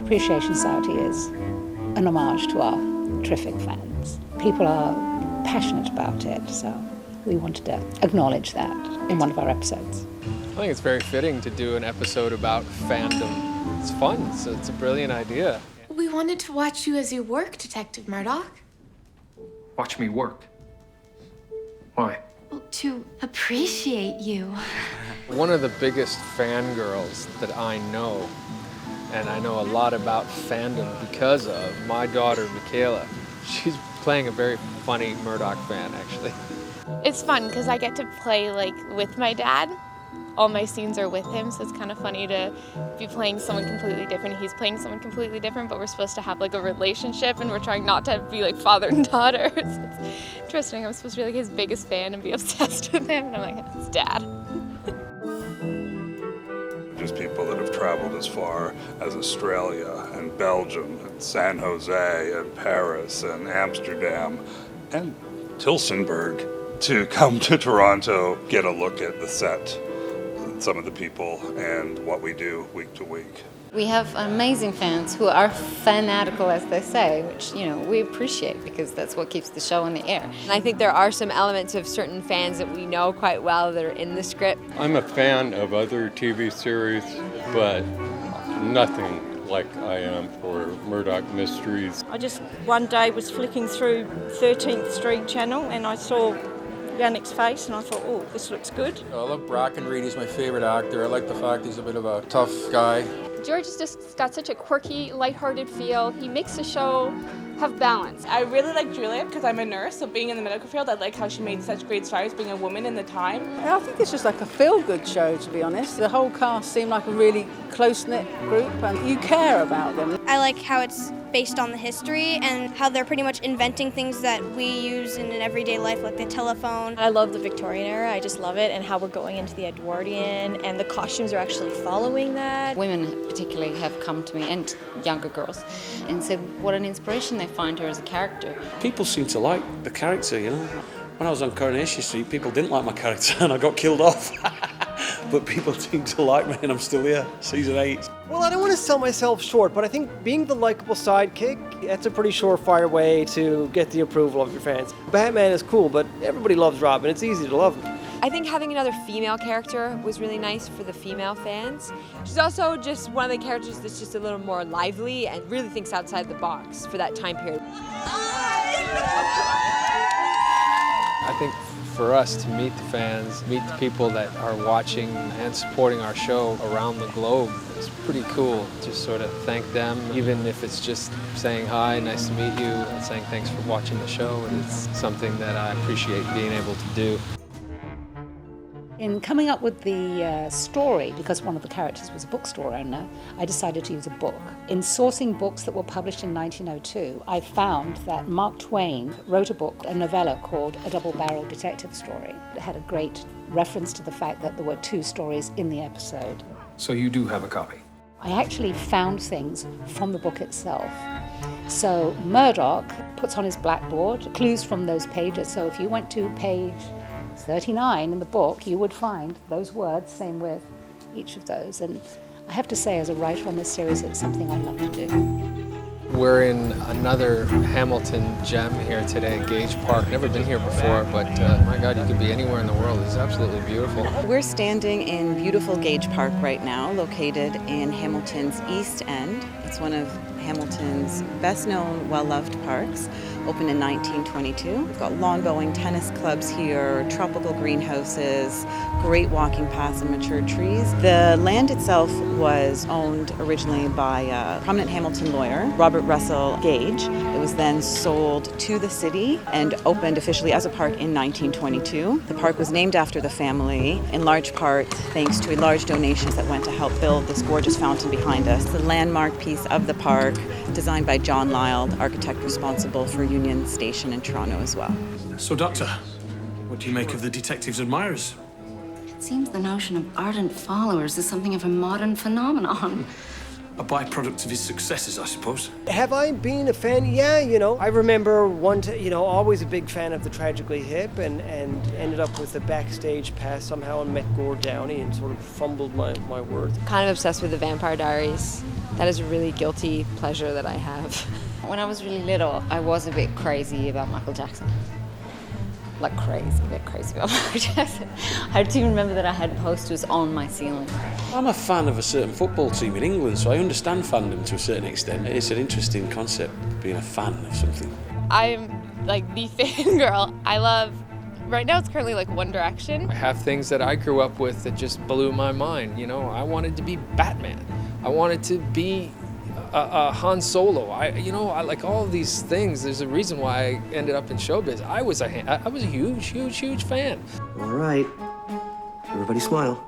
Appreciation Society is an homage to our terrific fans. People are passionate about it, so we wanted to acknowledge that in one of our episodes. I think it's very fitting to do an episode about fandom. It's fun, so it's a brilliant idea. We wanted to watch you as you work, Detective Murdoch. Watch me work. Why? Well, to appreciate you. One of the biggest fangirls that I know, and I know a lot about fandom because of my daughter, Michaela. She's playing a very funny Murdoch fan, actually. It's fun because I get to play with my dad. All my scenes are with him, so it's kind of funny to be playing someone completely different. He's playing someone completely different, but we're supposed to have a relationship, and we're trying not to be father and daughter. So it's interesting. I'm supposed to be his biggest fan and be obsessed with him, and I'm like, it's Dad. Just people that have traveled as far as Australia and Belgium and San Jose and Paris and Amsterdam and Tilsonburg to come to Toronto, get a look at the set, some of the people, and what we do week to week. We have amazing fans who are fanatical, as they say, which, we appreciate because that's what keeps the show on the air. And I think there are some elements of certain fans that we know quite well that are in the script. I'm a fan of other TV series, but nothing like I am for Murdoch Mysteries. I just one day was flicking through 13th Street channel and I saw Yannick's face and I thought, oh, this looks good. I love Brackenreed. He's my favorite actor. I like the fact he's a bit of a tough guy. George has just got such a quirky, lighthearted feel. He makes the show have balance. I really like Julia because I'm a nurse, so being in the medical field, I like how she made such great strides being a woman in the time. I think it's just a feel-good show, to be honest. The whole cast seemed like a really close-knit group and you care about them. I like how it's based on the history and how they're pretty much inventing things that we use in an everyday life, like the telephone. I love the Victorian era, I just love it, and how we're going into the Edwardian, and the costumes are actually following that. Women particularly have come to me, and younger girls, and said what an inspiration they find her as a character. People seem to like the character, When I was on Coronation Street, people didn't like my character and I got killed off. But people seem to like me and I'm still here, season 8. Well, I don't want to sell myself short, but I think being the likable sidekick, that's a pretty surefire way to get the approval of your fans. Batman is cool, but everybody loves Robin. It's easy to love him. I think having another female character was really nice for the female fans. She's also just one of the characters that's just a little more lively and really thinks outside the box for that time period. I think for us to meet the fans, meet the people that are watching and supporting our show around the globe is pretty cool. Just sort of thank them, even if it's just saying hi, nice to meet you, and saying thanks for watching the show. And it's something that I appreciate being able to do. In coming up with the story, because one of the characters was a bookstore owner, I decided to use a book. In sourcing books that were published in 1902, I found that Mark Twain wrote a novella called A Double-Barrel Detective Story. It had a great reference to the fact that there were 2 stories in the episode. So you do have a copy? I actually found things from the book itself. So Murdoch puts on his blackboard clues from those pages. So if you went to page 39 in the book, you would find those words, same with each of those. And I have to say, as a writer on this series, it's something I love to do. We're in another Hamilton gem here today, Gage Park. Never been here before, but my God, you could be anywhere in the world. It's absolutely beautiful. We're standing in beautiful Gage Park right now, located in Hamilton's East End. It's one of Hamilton's best-known, well-loved parks, opened in 1922. We've got long-going tennis clubs here, tropical greenhouses, great walking paths and mature trees. The land itself was owned originally by a prominent Hamilton lawyer, Robert Russell Gage. It was then sold to the city and opened officially as a park in 1922. The park was named after the family, in large part thanks to a large donation that went to help build this gorgeous fountain behind us. The landmark piece of the park, designed by John Lyle, the architect responsible for Union Station in Toronto as well. So, Doctor, what do you make of the detective's admirers? It seems the notion of ardent followers is something of a modern phenomenon. a byproduct of his successes, I suppose. Have I been a fan? Yeah, I remember always a big fan of the Tragically Hip and ended up with a backstage pass somehow and met Gord Downey and sort of fumbled my words. Kind of obsessed with the Vampire Diaries. That is a really guilty pleasure that I have. When I was really little, I was a bit crazy about Michael Jackson. Like a bit crazy about Michael Jackson. I do remember that I had posters on my ceiling. I'm a fan of a certain football team in England, so I understand fandom to a certain extent. It's an interesting concept, being a fan of something. I'm like the fangirl. I love, right now it's currently like One Direction. I have things that I grew up with that just blew my mind. I wanted to be Batman. I wanted to be Han Solo. I like all of these things. There's a reason why I ended up in showbiz. I was a huge fan. All right. Everybody smile.